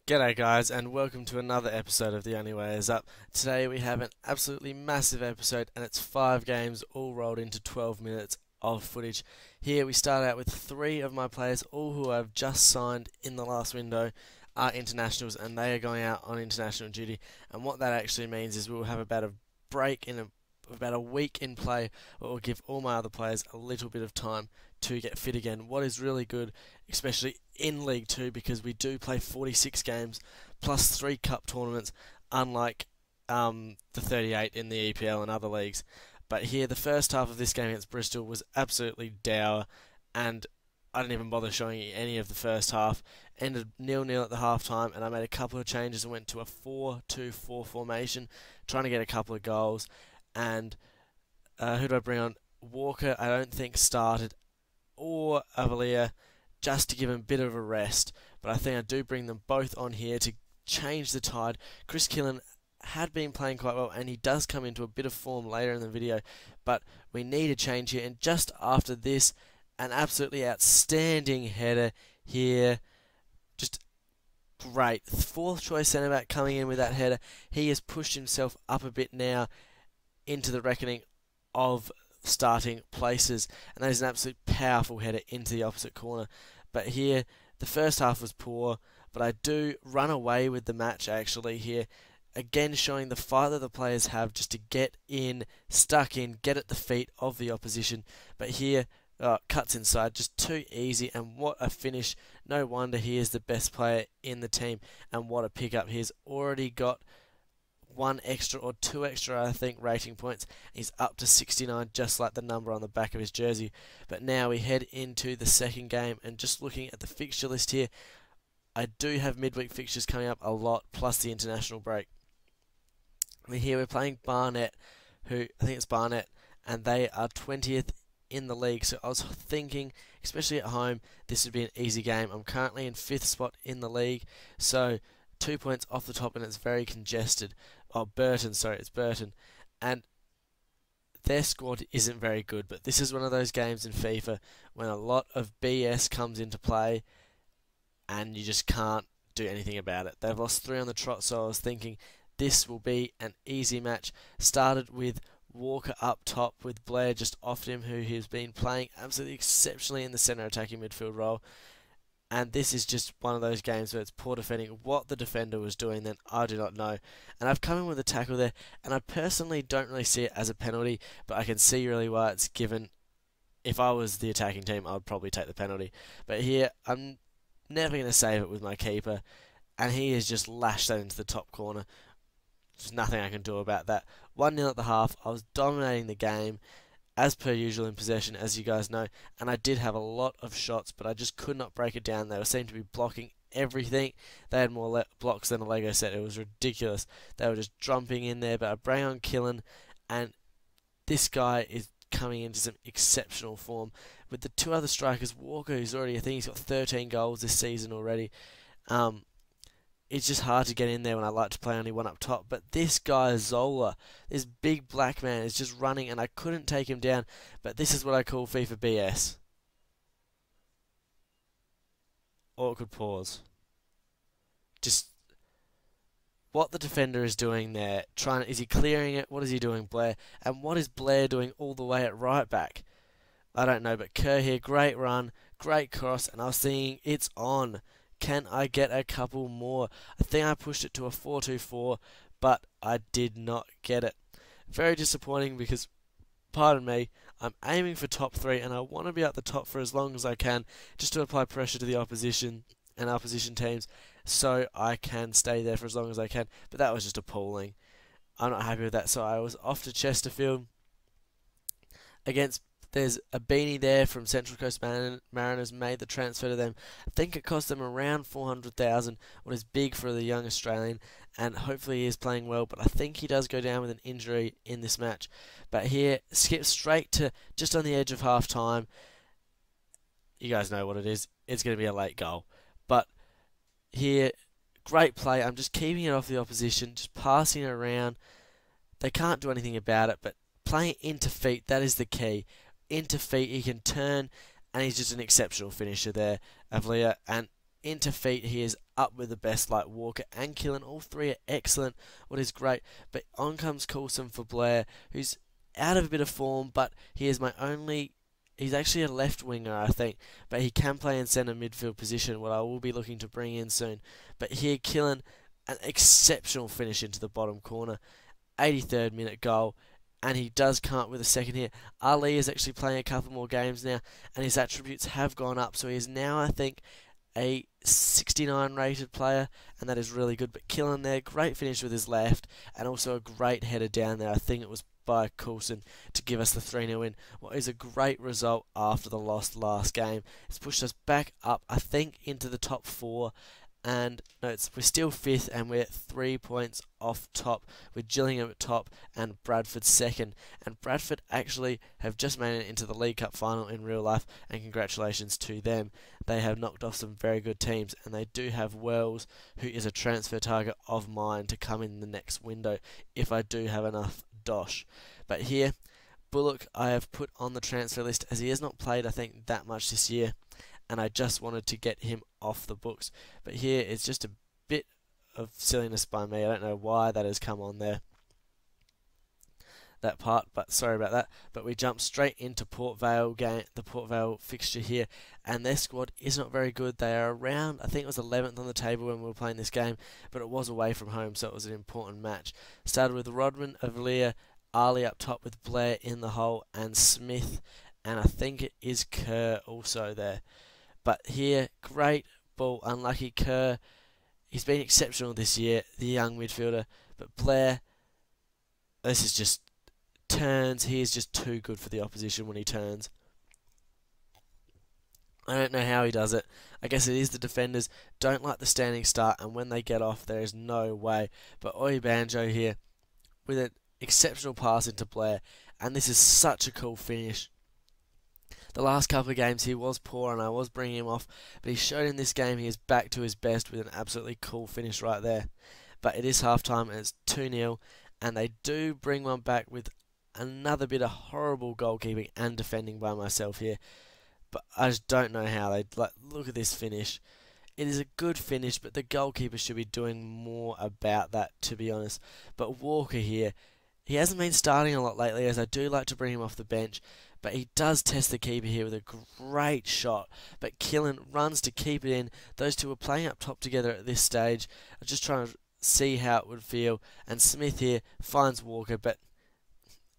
G'day guys and welcome to another episode of The Only Way Is Up. Today we have an absolutely massive episode and it's 5 games all rolled into 12 minutes of footage. Here we start out with 3 of my players, all who I've just signed in the last window, are internationals and they are going out on international duty. And what that actually means is we'll have about a break in about a week in play, but will give all my other players a little bit of time to get fit again. What is really good, especially in League 2, because we do play 46 games plus 3 cup tournaments, unlike the 38 in the EPL and other leagues. But here, the first half of this game against Bristol was absolutely dour, and I didn't even bother showing you any of the first half. Ended 0-0 at the half time, and I made a couple of changes and went to a 4-2-4 formation, trying to get a couple of goals. And who do I bring on? Walker, I don't think started, or Avalia, just to give him a bit of a rest. But I think I do bring them both on here to change the tide. Chris Killen had been playing quite well, and he does come into a bit of form later in the video. But we need a change here, and just after this, an absolutely outstanding header here. Just great. 4th choice centre back coming in with that header. He has pushed himself up a bit now into the reckoning of starting places, and that is an absolute powerful header into the opposite corner. But here, the first half was poor, but I do run away with the match actually here. Again, showing the fight that the players have just to get in, stuck in, get at the feet of the opposition. But here, cuts inside, just too easy, and what a finish. No wonder he is the best player in the team, and what a pickup. He's already got 1 extra or 2 extra, I think, rating points. He's up to 69, just like the number on the back of his jersey. But now we head into the second game, and just looking at the fixture list here, I do have midweek fixtures coming up a lot, plus the international break. Here we're playing Barnet, who, I think it's Barnet, and they are 20th in the league. So I was thinking, especially at home, this would be an easy game. I'm currently in 5th spot in the league, so 2 points off the top, and it's very congested. Oh, Burton, sorry, it's Burton. And their squad isn't very good, but this is one of those games in FIFA when a lot of BS comes into play and you just can't do anything about it. They've lost 3 on the trot, so I was thinking this will be an easy match. Started with Walker up top, with Blair just off him, who has been playing absolutely exceptionally in the centre attacking midfield role. And this is just one of those games where it's poor defending. What the defender was doing then, I do not know. And I've come in with a tackle there, and I personally don't really see it as a penalty, but I can see really why it's given. If I was the attacking team, I would probably take the penalty. But here, I'm never going to save it with my keeper, and he has just lashed that into the top corner. There's nothing I can do about that. 1-0 at the half. I was dominating the game, as per usual in possession, as you guys know, and I did have a lot of shots, but I just could not break it down. They seemed to be blocking everything. They had more blocks than a Lego set. It was ridiculous. They were just jumping in there, but I bring on Killen, and this guy is coming into some exceptional form. With the 2 other strikers, Walker, who's already, I think he's got 13 goals this season already. It's just hard to get in there when I like to play only one up top. But this guy, Zola, this big black man, is just running, and I couldn't take him down. But this is what I call FIFA BS. Awkward pause. Just what the defender is doing there. Is he clearing it? What is he doing, Blair? And what is Blair doing all the way at right back? I don't know, but Kerr here, great run, great cross, and I was thinking, it's on. Can I get a couple more? I think I pushed it to a 4-2-4, but I did not get it. Very disappointing because, pardon me, I'm aiming for top 3 and I want to be at the top for as long as I can, just to apply pressure to the opposition and opposition teams so I can stay there for as long as I can. But that was just appalling. I'm not happy with that, so I was off to Chesterfield against. There's a beanie there from Central Coast Mariners, made the transfer to them. I think it cost them around 400,000, what is big for the young Australian, and hopefully he is playing well, but I think he does go down with an injury in this match. But here, skip straight to just on the edge of half time. You guys know what it is. It's going to be a late goal. But here, great play. I'm just keeping it off the opposition, just passing it around. They can't do anything about it, but playing into feet, that is the key. Into feet, he can turn, and he's just an exceptional finisher there, Avlia. And into feet, he is up with the best like Walker and Killen. All three are excellent, what is great. But on comes Coulson for Blair, who's out of a bit of form, but he is my only. He's actually a left winger, I think, but he can play in centre midfield position, what I will be looking to bring in soon. But here, Killen, an exceptional finish into the bottom corner, 83rd minute goal, and he does come up with a second here. Ali is actually playing a couple more games now, and his attributes have gone up, so he is now, I think, a 69 rated player, and that is really good. But Killen there, great finish with his left, and also a great header down there. I think it was by Coulson to give us the 3-0 win. What is a great result after the loss last game. It's pushed us back up, I think, into the top 4. And no, we're still 5th, and we're 3 points off top, with Gillingham at top and Bradford second. And Bradford actually have just made it into the League Cup final in real life, and congratulations to them. They have knocked off some very good teams, and they do have Wells, who is a transfer target of mine to come in the next window if I do have enough dosh. But here, Bullock I have put on the transfer list, as he has not played, I think, that much this year, and I just wanted to get him off the books. But here it's just a bit of silliness by me. I don't know why that has come on there, that part, but sorry about that. But we jump straight into Port Vale game, the Port Vale fixture here, and their squad is not very good. They are around, I think it was 11th on the table when we were playing this game, but it was away from home, so it was an important match. Started with Rodman, Avalier, Ali up top with Blair in the hole, and Smith, and I think it is Kerr also there. But here, great ball, unlucky Kerr. He's been exceptional this year, the young midfielder. But Blair, this is just turns. He is just too good for the opposition when he turns. I don't know how he does it. I guess it is the defenders don't like the standing start, and when they get off, there is no way. But Oi Banjo here with an exceptional pass into Blair, and this is such a cool finish. The last couple of games he was poor and I was bringing him off, but he showed in this game he is back to his best with an absolutely cool finish right there. But it is half time and it's 2-0, and they do bring one back with another bit of horrible goalkeeping and defending by myself here. But I just don't know how they look at this finish. It is a good finish, but the goalkeeper should be doing more about that, to be honest. But Walker here, he hasn't been starting a lot lately, as I do like to bring him off the bench. But he does test the keeper here with a great shot. But Killen runs to keep it in. Those two are playing up top together at this stage. I'm just trying to see how it would feel. And Smith here finds Walker, but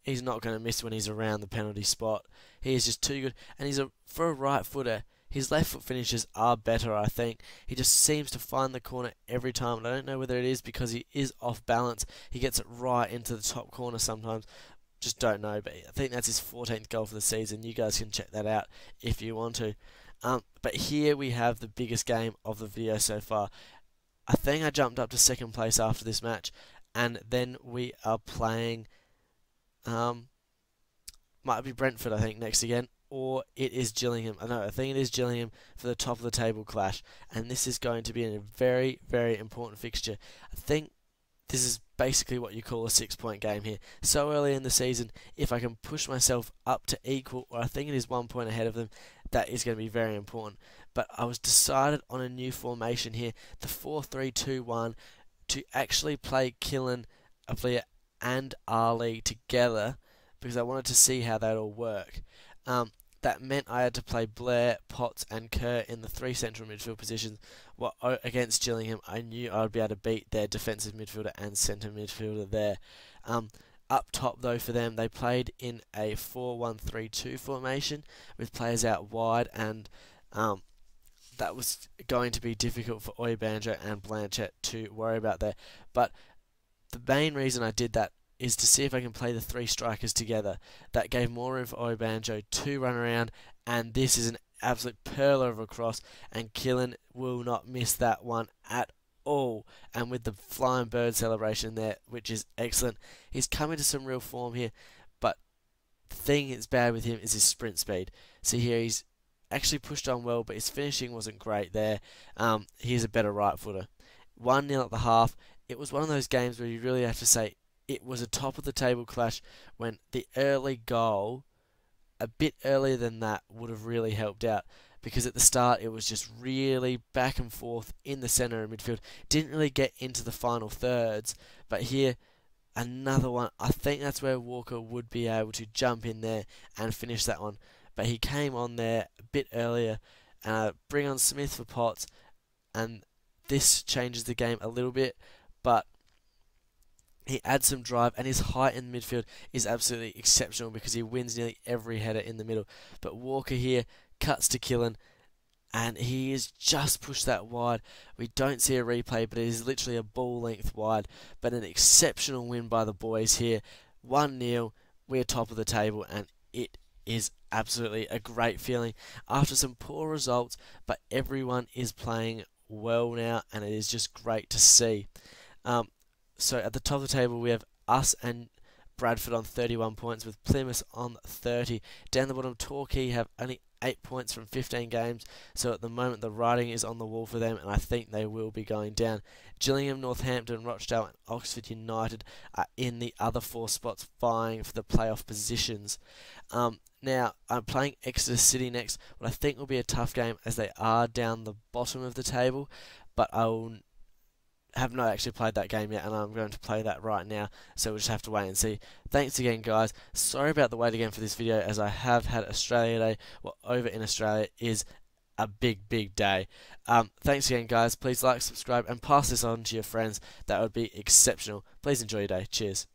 he's not going to miss when he's around the penalty spot. He is just too good. And for a right footer, his left foot finishes are better, I think. He just seems to find the corner every time. And I don't know whether it is because he is off balance. He gets it right into the top corner sometimes. Just don't know, but I think that's his 14th goal for the season. You guys can check that out if you want to. But here we have the biggest game of the video so far. I think I jumped up to second place after this match, and then we are playing, might be Brentford, I think, next again, or it is Gillingham. I think it is Gillingham for the top of the table clash, and this is going to be a very, very important fixture. I think this is basically what you call a 6-point game here. So early in the season, if I can push myself up to equal, or I think it is 1 point ahead of them, that is going to be very important. But I was decided on a new formation here, the 4-3-2-1, to actually play Killen, Avalier and Ali together, because I wanted to see how that all work. That meant I had to play Blair, Potts and Kerr in the 3 central midfield positions. Against Gillingham, I knew I would be able to beat their defensive midfielder and centre midfielder there. Up top, though, for them, they played in a 4-1-3-2 formation with players out wide, and that was going to be difficult for Oi Banjo and Blanchett to worry about there. But the main reason I did that is to see if I can play the 3 strikers together. That gave more room for Oi Banjo to run around, and this is an absolute perler of a cross, and Killen will not miss that one at all. And with the flying bird celebration there, which is excellent. He's come into some real form here, but the thing that's bad with him is his sprint speed. See here, he's actually pushed on well, but his finishing wasn't great there. He's a better right footer. 1-0 at the half. It was one of those games where you really have to say it was a top of the table clash, when the early goal, a bit earlier than that, would have really helped out. because at the start it was just really back and forth in the centre of midfield. Didn't really get into the final thirds, but here another one. I think that's where Walker would be able to jump in there and finish that one. But he came on there a bit earlier and bring on Smith for Potts, and this changes the game a little bit, but he adds some drive, and his height in midfield is absolutely exceptional because he wins nearly every header in the middle. But Walker here cuts to Killen, and he has just pushed that wide. We don't see a replay, but it is literally a ball length wide. But an exceptional win by the boys here. 1-0, we're top of the table, and it is absolutely a great feeling after some poor results, but everyone is playing well now, and it is just great to see. So at the top of the table, we have us and Bradford on 31 points, with Plymouth on 30. Down the bottom, Torquay have only 8 points from 15 games, so at the moment the writing is on the wall for them, and I think they will be going down. Gillingham, Northampton, Rochdale and Oxford United are in the other 4 spots, vying for the playoff positions. Now, I'm playing Exeter City next, what I think will be a tough game as they are down the bottom of the table, but I will have not actually played that game yet, and I'm going to play that right now, so we'll just have to wait and see. Thanks again, guys. Sorry about the wait again for this video, as I have had Australia Day. Well, over in Australia is a big day. Thanks again, guys. Please like, subscribe, and pass this on to your friends. That would be exceptional. Please enjoy your day. Cheers.